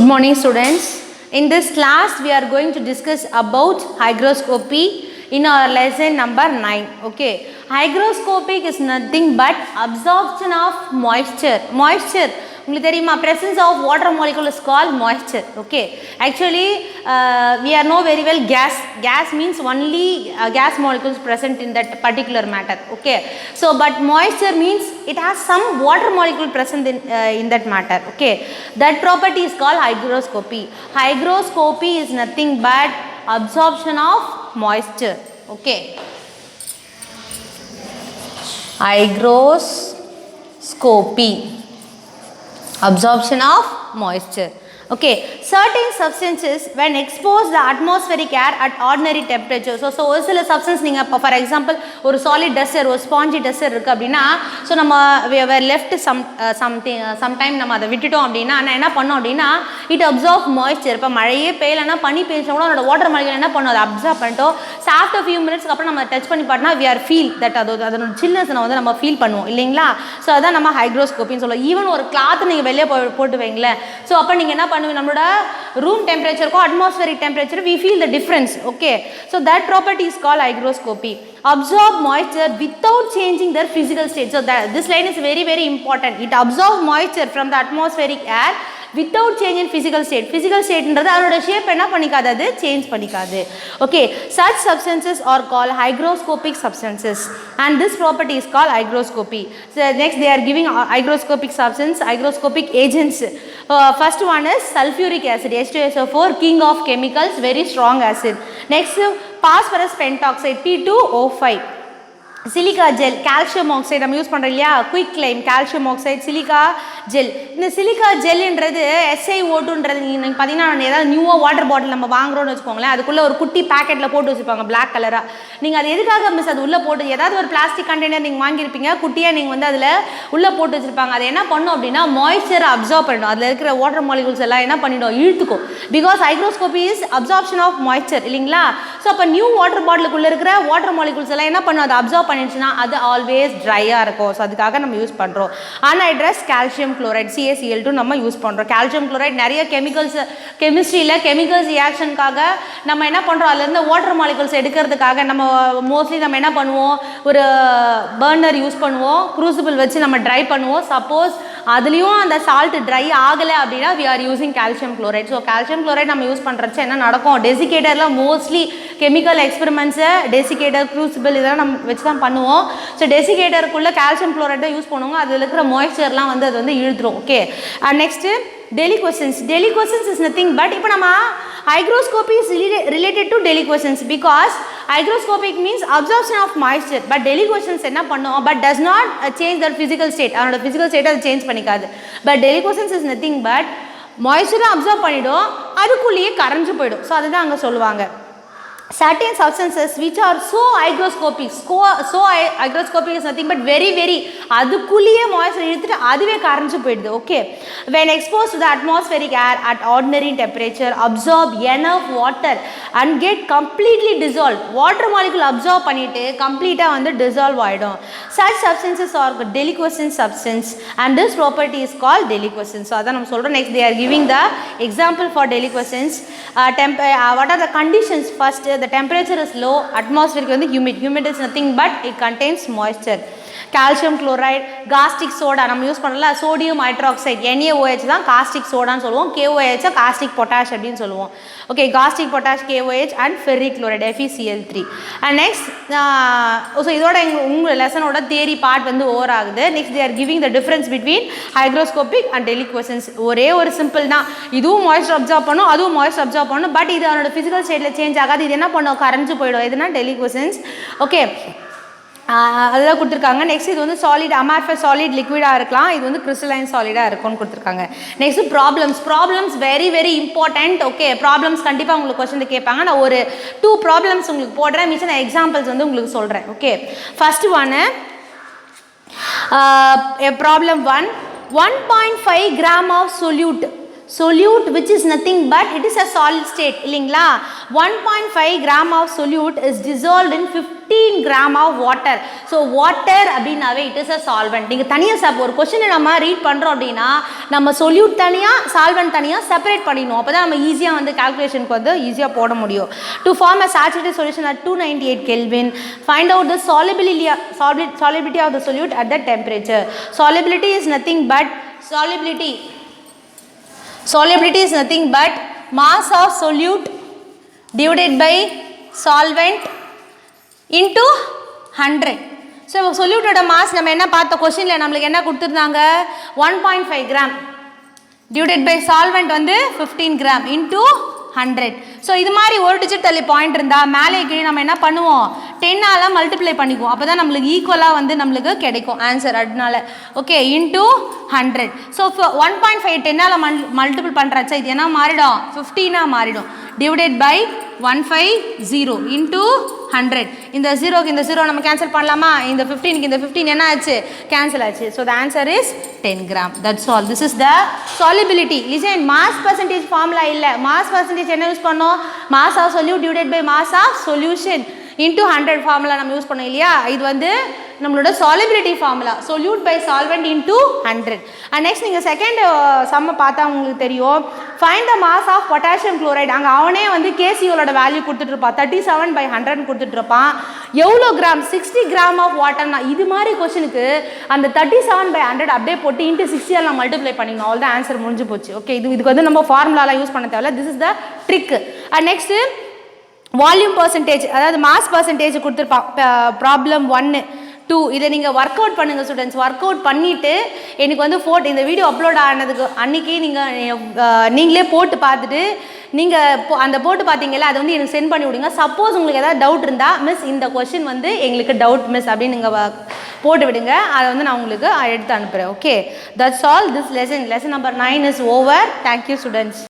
Good morning students. In this class we are going to discuss about hygroscopy in our lesson number 9. Okay. Hygroscopic is nothing but absorption of moisture. உங்களுக்கு தெரியுமா presence of water molecule is called moisture. Okay. Actually we are know very well gas means only gas molecules present in that particular matter. Okay. So but moisture means it has some water molecule present in that matter. Okay. That property is called hygroscopy. Hygroscopy is nothing but absorption of moisture. Okay. Hygroscopy, absorption of moisture. Okay, certain substances when exposed the atmospheric air at ordinary temperature. So ஒரு சில substance நீங்க for example ஒரு solid duster ஒரு spongy duster இருக்கு அப்படின்னா so நம்ம we were left sometime நம்ம அதை விட்டுட்டோம் அப்படின்னா என்ன பண்ணோம் அப்படின்னா it absorb moisture. இப்போ மழையே பெய்யலன்னா பனி பெய்ஞ்சா கூட அதோட வாட்டர் மாலிகுல் என்ன பண்ணும் அதை அப்சர்வ் பண்ணிட்டோம். So after few minutes அப்புறம் நம்ம டச் பண்ணி பார்த்தா we are feel that அதோட சில்னஸ் வந்து நம்ம ஃபீல் பண்ணுவோம் இல்லைங்களா. ஸோ அதான் நம்ம ஹைக்ரோஸ்கோப்பின்னு சொல்லுவோம். ஈவன் ஒரு கிளாத் நீங்கள் வெளியே போட்டு வைங்களேன். ஸோ அப்போ நீங்கள் என்ன நம்மளோட room temperature ko atmospheric temperature we feel the difference. Okay, so that property is called hygroscopy. Absorb moisture without changing their physical state. So that this line is very very important. It absorbs moisture from the atmospheric air without changing physical state. Physical state ன்றது அதோட shape என்ன பண்ணிக்காது, அது change பண்ணிக்காது. Okay, such substances are called hygroscopic substances and this property is called hygroscopy. So next they are giving hygroscopic substance, hygroscopic agents. First one is sulfuric acid, H2SO4, king of chemicals, very strong acid. Next phosphorus pentoxide, P2O5. Silica gel, calcium oxide நம்ம use பண்ணுறோம் இல்லையா, quick Lime, calcium oxide, silica gel. இந்த silica ஜெல்ன்றது SiO2ன்றது நீங்கள் பார்த்தீங்கன்னா ஏதாவது நியூவாக water bottle நம்ம வாங்குறோன்னு வச்சுக்கோங்களேன், அதுக்குள்ளே ஒரு குட்டி பேக்கெட்டில் போட்டு வச்சுருப்பாங்க பிளாக் கலராக. நீங்கள் அது எதுக்காக மிஸ் அது உள்ளே போட்டு ஏதாவது ஒரு பிளாஸ்டிக் கண்டெய்னர் நீங்கள் வாங்கியிருப்பீங்க, குட்டியாக நீங்கள் வந்து அதில் உள்ளே போட்டு வச்சுருப்பாங்க. அது என்ன பண்ணும் அப்படின்னா மாய்ஸ்சரை அப்சர்வ் பண்ணிடும். அதில் இருக்கிற வாட்டர் மாலிகுல்ஸ் எல்லாம் என்ன பண்ணிடும், இழுத்துக்கும். Because hygroscopy is absorption of moisture இல்லைங்களா. ஸோ அப்போ நியூ வாட்டர் பாட்டிலுக்குள்ளே இருக்கிற வாட்டர் மாலிகுல்ஸ் எல்லாம் என்ன பண்ணும், அதை அப்சர்வ் பண்ணிடுச்சுன்னா அது ஆல்வேஸ் ட்ரையாக இருக்கும். ஸோ அதுக்காக நம்ம யூஸ் பண்ணுறோம். அன்ஹைட்ரஸ் கால்சியம் குளோரைட், CaCl2 நம்ம யூஸ் பண்ணுறோம். கால்சியம் குளோரைட் நிறைய கெமிக்கல்ஸ் கெமிஸ்ட்ரியில் கெமிக்கல்ஸ் ரியாக்ஷனுக்காக நம்ம என்ன பண்ணுறோம், அதுலேருந்து வாட்டர் மாலிகுல்ஸ் எடுக்கிறதுக்காக நம்ம மோஸ்ட்லி நம்ம என்ன பண்ணுவோம், ஒரு பர்னர் யூஸ் பண்ணுவோம், க்ரூசிபிள் வச்சு நம்ம ட்ரை பண்ணுவோம். சப்போஸ் அதுலேயும் அந்த சால்ட் ட்ரை ஆகலை அப்படின்னா we are using calcium chloride. So calcium chloride நம்ம யூஸ் பண்ணுறச்ச என்ன நடக்கும், டெசிகேட்டரில் மோஸ்ட்லி கெமிக்கல் எக்ஸ்பெரிமெண்ட்ஸை டெசிகேட்டர் க்ரூசிபிள் இதெல்லாம் நம்ம வச்சு தான் பண்ணுவோம். ஸோ டெசிகேட்டருக்குள்ளே கால்சியம் குளோரைட் தான் யூஸ் பண்ணுவோங்க. அதில் இருக்கிற மாய்ஸ்சர்லாம் வந்து அது வந்து இழுத்துரும். Okay, next deliquescence. Deliquescence is nothing but இப்போ நம்ம hygroscopy is related to deliquescence because hygroscopic means absorption of moisture, but deliquescence என்ன பண்ணும், but does not change their physical state. அதோட physical state அது சேஞ்ச் பண்ணிக்காது. but deliquescence is nothing but moisture observe பண்ணிடும், அதுக்குள்ளேயே கரைஞ்சு போயிடும். ஸோ அதுதான் அங்கே சொல்லுவாங்க. certain substances which are so hygroscopic is nothing but very very அதுக்குள்ளேயே மாய்ஸ்சர் இழுத்துட்டு அதுவே கரைஞ்சு போயிடுது. Okay, when exposed to the atmospheric air at ordinary temperature absorb enough water and get completely dissolved. water molecule absorb பண்ணிட்டு கம்ப்ளீட்டாக வந்து dissolve ஆகிடும். such substances are deliquescent substance and this property is called deliquescence. So அதான் நம்ம சொல்கிறோம். next they are giving the example for deliquescence. What are the conditions? First, the temperature is low, atmospheric வந்து humid is nothing but it contains moisture. Calcium chloride, caustic soda நம்ம use பண்ணல, sodium hydroxide NaOH தான் caustic சோடான்னு சொல்லுவோம், KOH caustic potash அப்படின்னு சொல்லுவோம். Okay, caustic potash KOH and ferric chloride FeCl3. And next so இதோட உங்கள் லெசனோட தியரி பார்ட் வந்து ஓவர் ஆகுது. Next they are giving the difference between hygroscopic and deliquescence. ஒரே ஒரு சிம்பிள் தான், இதுவும் மாய்ஸ்சர் அப்சர்வ் பண்ணும், அதுவும் மாய்ஸ்சர் அப்சர்வ் பண்ணும், பட் இது அதோட ஃபிசிக்கல் ஸ்டேட்டில் சேஞ்ச் ஆகாது. இது என்ன பண்ணும், கரைஞ்சு போயிடும். எதுனா டெலிக்வசன்ஸ். ஓகே, அதெல்லாம் கொடுத்துருக்காங்க. நெக்ஸ்ட் இது வந்து சாலிட் அமார்ஃபஸ் சாலிட் லிக்விடாக இருக்கலாம், இது வந்து கிறிஸ்டலைன் சாலிடாக இருக்கும்னு கொடுத்துருக்காங்க. Next problems very very important. Okay, problems கண்டிப்பாக உங்களுக்கு கொஸ்டின் கேட்பாங்க. நான் ஒரு 2 ப்ராப்ளம்ஸ் உங்களுக்கு போடுறேன், மிச்சம் நான் எக்ஸாம்பிள்ஸ் வந்து உங்களுக்கு சொல்கிறேன். ஓகே, ஃபர்ஸ்ட் ஒன்று problem 1, 1.5 gram of solute solute which is nothing but it is a solid state இல்லைங்களா 1.5 gram of solute is dissolved in 15 gram of water. So water அப்படினாவே it is a solvent. நீங்க தனியா ஒரு question நம்ம read பண்றோம் அப்படினா நம்ம solute தனியா solvent தனியா செப்பரேட் பண்ணிடணும். அப்பதான் நம்ம ஈஸியா வந்து கால்குலேஷனுக்கு வந்து ஈஸியா போட முடியும். To form a saturated solution at 298 Kelvin, find out the solubility of the solute at that temperature. Solubility is nothing but mass of solute divided by solvent into 100. So solute oda mass நம்ம என்ன பார்த்த क्वेश्चनல நமக்கு என்ன கொடுத்திருந்தாங்க 1.5 gram divided by solvent வந்து 15 gram into 100. So இது மாதிரி ஒரு டிஜிட் தள்ளி பாயிண்ட் இருந்தா மேலே கீழே நம்ம என்ன பண்ணுவோம் 10 ஆல மல்டிப்ளை பண்ணிக்குவோம். அப்பதான் நமக்கு ஈக்குவலா வந்து நமக்கு கிடைக்கும் ஆன்சர். அதனால ஓகே into 100. So 1.5 10 ஆல மல்டிபிள் பண்றச்ச இது என்ன மாறிடும் 15 ஆ மாறிடும். divided by 150 into 100. இந்த 0 க்கு இந்த 0 நம்ம கேன்சல் பண்ணலாமா? இந்த 15 க்கு இந்த 15 என்ன ஆச்சு? கேன்சல் ஆச்சு. So the answer is 10 gram. That's all. This is the solubility. Listen, mass percentage formula இல்ல. Mass percentage என்ன யூஸ் பண்ணோம்? Mass of solute divided by mass of solution into 100 formula நம்ம யூஸ் பண்ணோம் இல்லையா? இது வந்து நம்மளோட solubility formula. Solute by solvent into 100. And next நீங்க செகண்ட் சம்ம பார்த்தா உங்களுக்கு தெரியும். Find the mass of potassium chloride. அங்க அவனே வந்து KCl ஓட வேல்யூ கொடுத்துட்டு இருப்பான். 37/100 கொடுத்துட்டு இருப்பான். எவ்வளோ கிராம் 60 gram of water. இது மாதிரி क्वेश्चनக்கு அந்த 37/100 அப்படியே போட்டு into 60 ஆல மல்டிப்ளை பண்ணிடணும். ஆல் தி ஆன்சர் முடிஞ்சு போச்சு. ஓகே இதுக்கு வந்து நம்ம ஃபார்முலாலாம் யூஸ் பண்ண தேவையில்ல. This is the trick. And next volume percentage அதாவது மாஸ் பர்சன்டேஜ் கொடுத்துருப்பான் ப்ராப்ளம் 1 2 இதை நீங்கள் ஒர்க் அவுட் பண்ணுங்கள் ஸ்டூடெண்ட்ஸ். ஒர்க் அவுட் பண்ணிவிட்டு எனக்கு வந்து இந்த வீடியோ அப்லோட் ஆனதுக்கு அன்றைக்கி நீங்களே போட்டு பார்த்துட்டு நீங்கள் அந்த போட்டு பார்த்தீங்களா அதை வந்து எனக்கு சென்ட் பண்ணி விடுங்க. சப்போஸ் உங்களுக்கு ஏதாவது டவுட் இருந்தால் மிஸ் இந்த கொஷின் வந்து எங்களுக்கு டவுட் மிஸ் அப்படின்னு நீங்கள் போட்டு விடுங்க. அதை வந்து நான் உங்களுக்கு எடுத்து அனுப்புகிறேன். Okay that's all. This lesson number 9 is over. Thank you students.